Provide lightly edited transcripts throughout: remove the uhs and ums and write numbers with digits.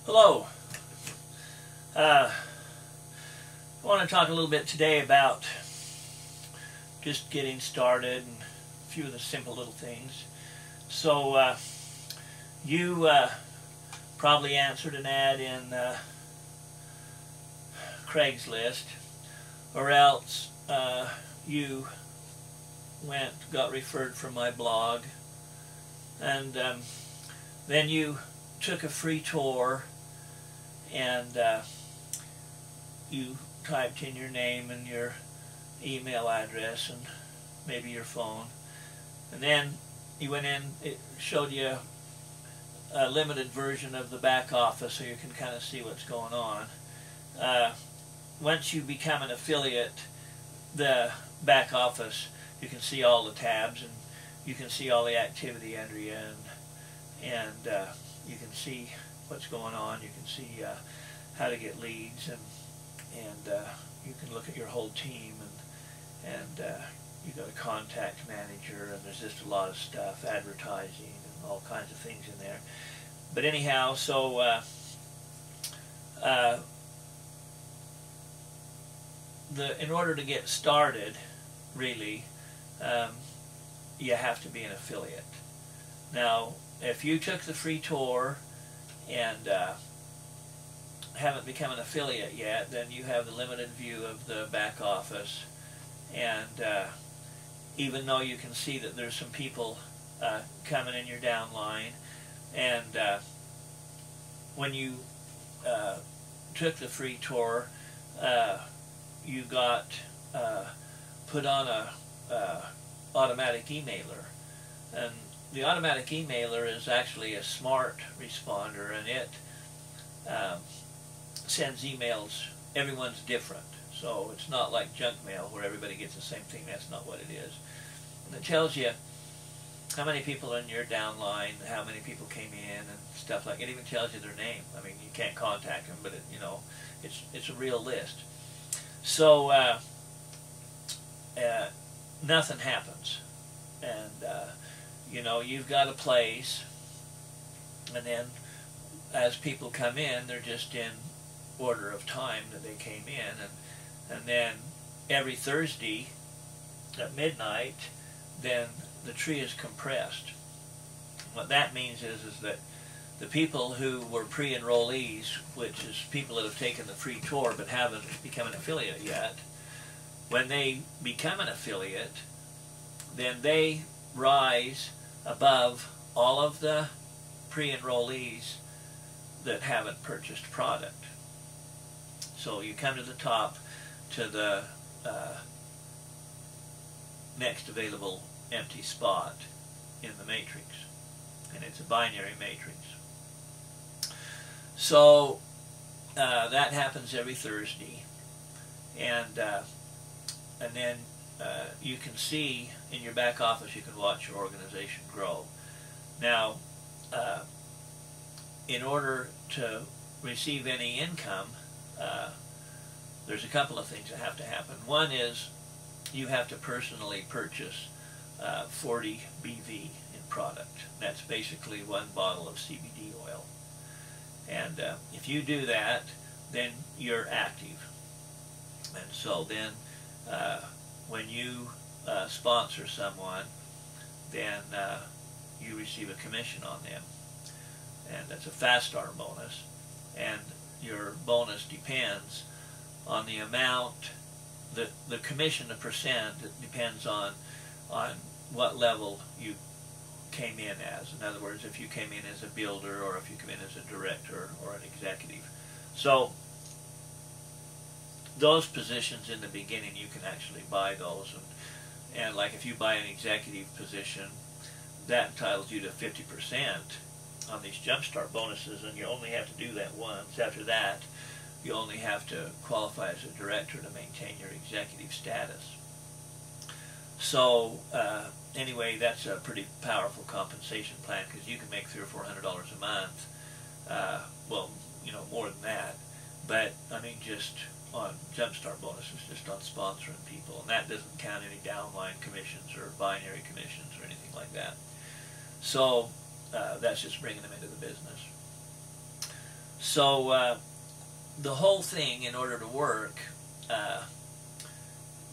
Hello. I want to talk a little bit today about just getting started and a few of the simple little things. So you probably answered an ad in Craigslist, or else you got referred from my blog, and then you took a free tour, and you typed in your name and your email address and maybe your phone, and then you went in. It showed you a limited version of the back office so you can kind of see what's going on. Once you become an affiliate, the back office, you can see all the tabs, and you can see all the activity under you, and you can see what's going on. You can see how to get leads, and you can look at your whole team, and you've got a contact manager, and there's just a lot of stuff, advertising, and all kinds of things in there. But anyhow, so in order to get started, really, you have to be an affiliate. Now, if you took the free tour and haven't become an affiliate yet, then you have the limited view of the back office, and even though you can see that there's some people coming in your downline, and when you took the free tour, you got put on a automatic emailer, and the automatic emailer is actually a smart responder, and it sends emails. Everyone's different, so it's not like junk mail where everybody gets the same thing. That's not what it is. And it tells you how many people are in your downline, how many people came in, and stuff like it. It even tells you their name. I mean, you can't contact them, but it's a real list. So nothing happens, and you've got a place, and then as people come in, they're just in order of time that they came in, and then every Thursday at midnight, then the tree is compressed. What that means is that the people who were pre-enrollees, which is people that have taken the free tour but haven't become an affiliate yet, when they become an affiliate, then they rise above all of the pre-enrollees that haven't purchased product. So you come to the top, to the next available empty spot in the matrix, and it's a binary matrix. So that happens every Thursday, and then you can see in your back office, you can watch your organization grow. Now, in order to receive any income, there's a couple of things that have to happen. One is you have to personally purchase 40 BV in product. That's basically one bottle of CBD oil. And if you do that, then you're active. And so then when you sponsor someone, then you receive a commission on them. And that's a fast start bonus. And your bonus depends on the amount, the commission, the percent, it depends on what level you came in as. In other words, if you came in as a builder, or if you come in as a director or an executive. So those positions in the beginning, you can actually buy those, and like if you buy an executive position, that entitles you to 50% on these jumpstart bonuses, and you only have to do that once. After that, you only have to qualify as a director to maintain your executive status. So anyway, that's a pretty powerful compensation plan, because you can make $300 or $400 a month. Well, more than that. But I mean, just on jumpstart bonuses, just on sponsoring people, and that doesn't count any downline commissions or binary commissions or anything like that. So that's just bringing them into the business. So the whole thing, in order to work,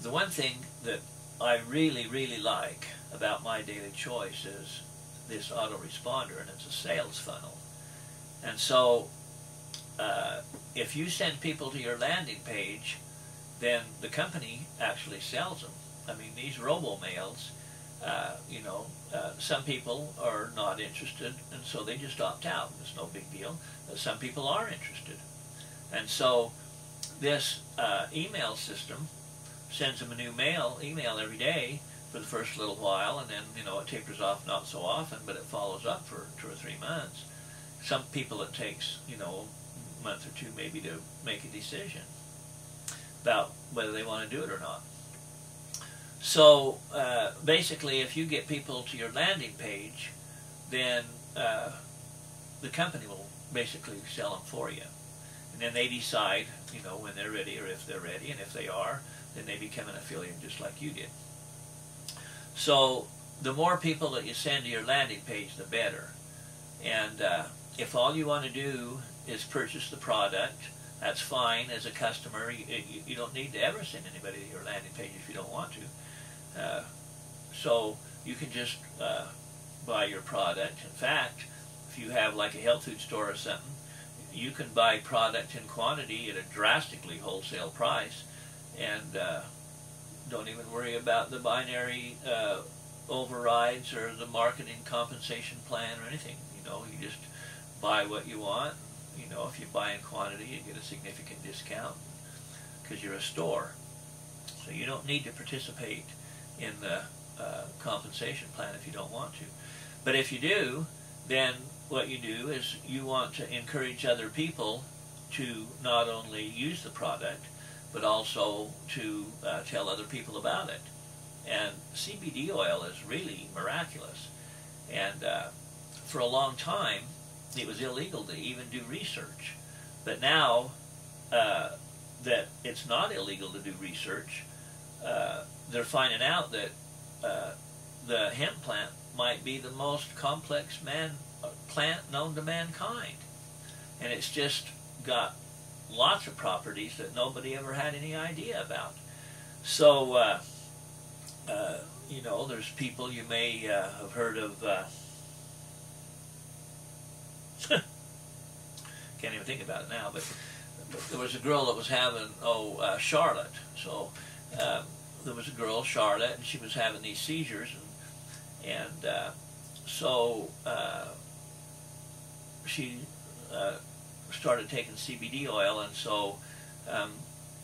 the one thing that I really, really like about My Daily Choice is this autoresponder, and it's a sales funnel. And so if you send people to your landing page, then the company actually sells them. I mean, these robo-mails, some people are not interested, and so they just opt out. It's no big deal. But some people are interested. And so this email system sends them a new email every day for the first little while, and then, it tapers off not so often, but it follows up for 2 or 3 months. Some people it takes, a month or two maybe to make a decision about whether they want to do it or not. So basically, if you get people to your landing page, then the company will basically sell them for you. And then they decide, when they're ready or if they're ready, and if they are, then they become an affiliate just like you did. So the more people that you send to your landing page, the better. And if all you want to do is purchase the product, that's fine. As a customer, you don't need to ever send anybody to your landing page if you don't want to. So you can just buy your product. In fact, if you have like a health food store or something, you can buy product in quantity at a drastically wholesale price, and don't even worry about the binary overrides or the marketing compensation plan or anything. You just buy what you want. If you buy in quantity, you get a significant discount because you're a store. So you don't need to participate in the compensation plan if you don't want to. But if you do, then what you do is you want to encourage other people to not only use the product, but also to tell other people about it. And CBD oil is really miraculous. And for a long time, it was illegal to even do research. But now that it's not illegal to do research, they're finding out that the hemp plant might be the most complex plant known to mankind. And it's just got lots of properties that nobody ever had any idea about. So, there's people you may have heard of. Can't even think about it now, but there was a girl that was having, Charlotte. So there was a girl, Charlotte, and she was having these seizures, and so she started taking CBD oil, and so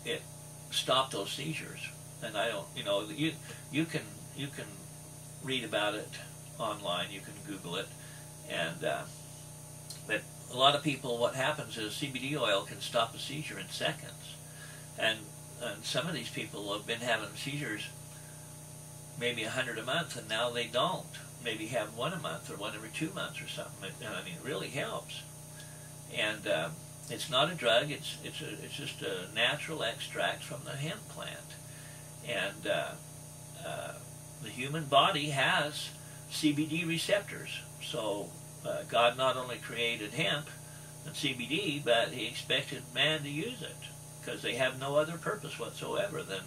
it stopped those seizures. And I don't, you can read about it online. You can Google it, and but a lot of people, what happens is CBD oil can stop a seizure in seconds, and some of these people have been having seizures maybe 100 a month, and now they don't. Maybe have one a month or one every 2 months or something. It really helps. And it's not a drug. It's just a natural extract from the hemp plant. And the human body has CBD receptors. So God not only created hemp and CBD, but he expected man to use it, because they have no other purpose whatsoever than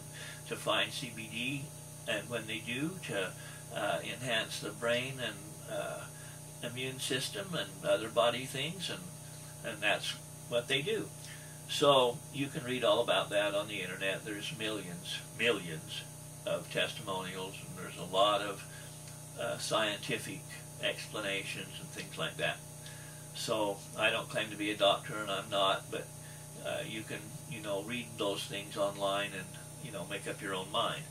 to find CBD, and when they do, to enhance the brain and immune system and other body things, and that's what they do. So you can read all about that on the internet. There's millions of testimonials, and there's a lot of scientific explanations and things like that. So I don't claim to be a doctor, and I'm not, but you can read those things online and make up your own mind.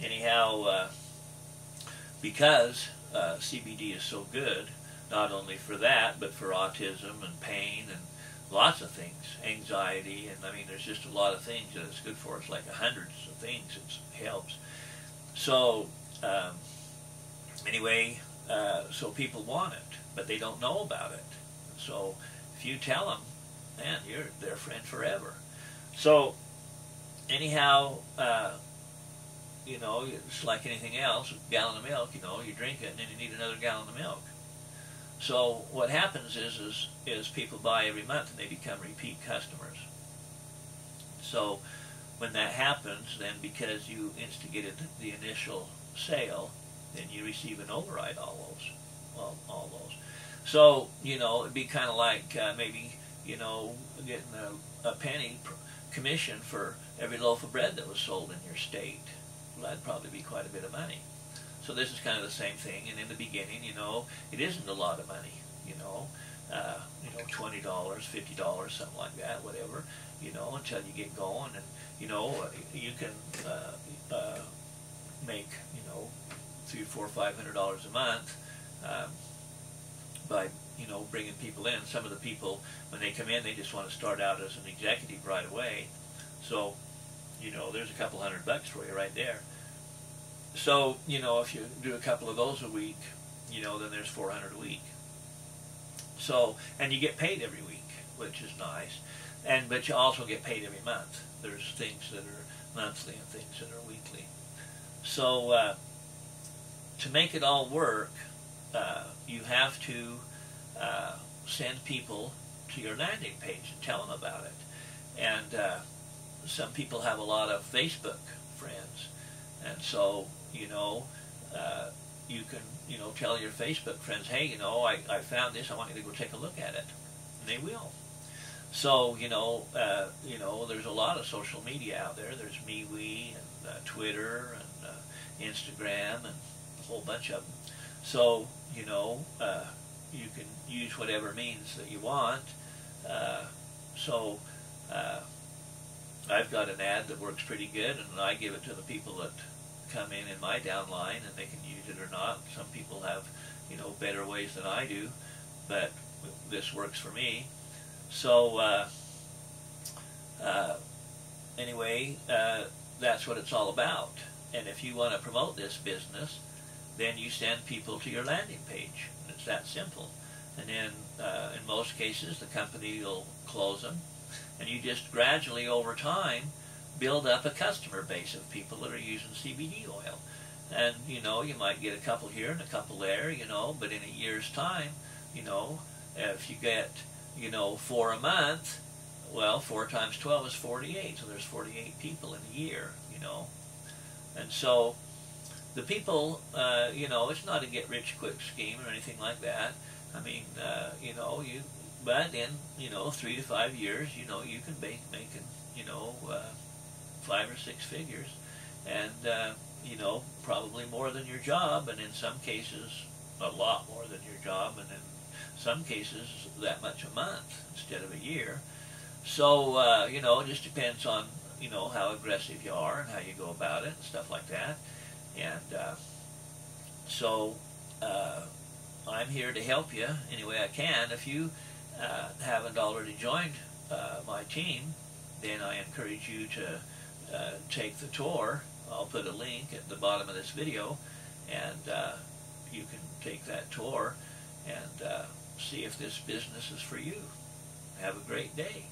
Anyhow, because CBD is so good, not only for that, but for autism and pain and lots of things, anxiety, and there's just a lot of things that it's good for. It's like hundreds of things it helps. So anyway, so people want it, but they don't know about it. So if you tell them, man, you're their friend forever. So anyhow, it's like anything else. A gallon of milk, you drink it, and then you need another gallon of milk. So what happens is people buy every month and they become repeat customers. So when that happens, then because you instigated the initial sale, then you receive an override all those. So, it'd be kind of like maybe, getting a penny commission for every loaf of bread that was sold in your state. Well, that'd probably be quite a bit of money. So this is kind of the same thing. And in the beginning, it isn't a lot of money, $20, $50, something like that, whatever, until you get going. And, you can make, $300, $400, $500 a month by, bringing people in. Some of the people, when they come in, they just want to start out as an executive right away. So, there's a couple $100 for you right there. So, if you do a couple of those a week, then there's $400 a week. So, and you get paid every week, which is nice. But you also get paid every month. There's things that are monthly and things that are weekly. So, to make it all work, you have to send people to your landing page and tell them about it. And some people have a lot of Facebook friends, and so you can tell your Facebook friends, hey, I found this, I want you to go take a look at it, and they will. So there's a lot of social media out there. There's MeWe and Twitter and Instagram and a whole bunch of them. So you can use whatever means that you want. I've got an ad that works pretty good, and I give it to the people that come in my downline, and they can use it or not. Some people have, better ways than I do, but this works for me. So anyway, that's what it's all about. And if you want to promote this business, then you send people to your landing page. It's that simple. And then in most cases, the company will close them. And you just gradually, over time, build up a customer base of people that are using CBD oil. And, you might get a couple here and a couple there, but in a year's time, if you get, 4 a month, well, 4 times 12 is 48. So there's 48 people in a year, And so the people, it's not a get-rich-quick scheme or anything like that. I mean, but in, 3 to 5 years, you can be making, 5 or 6 figures, and, probably more than your job, and in some cases, a lot more than your job, and in some cases, that much a month instead of a year. So, it just depends on, how aggressive you are and how you go about it and stuff like that. And so I'm here to help you any way I can. If you haven't already joined my team, then I encourage you to take the tour. I'll put a link at the bottom of this video, and you can take that tour and see if this business is for you. Have a great day.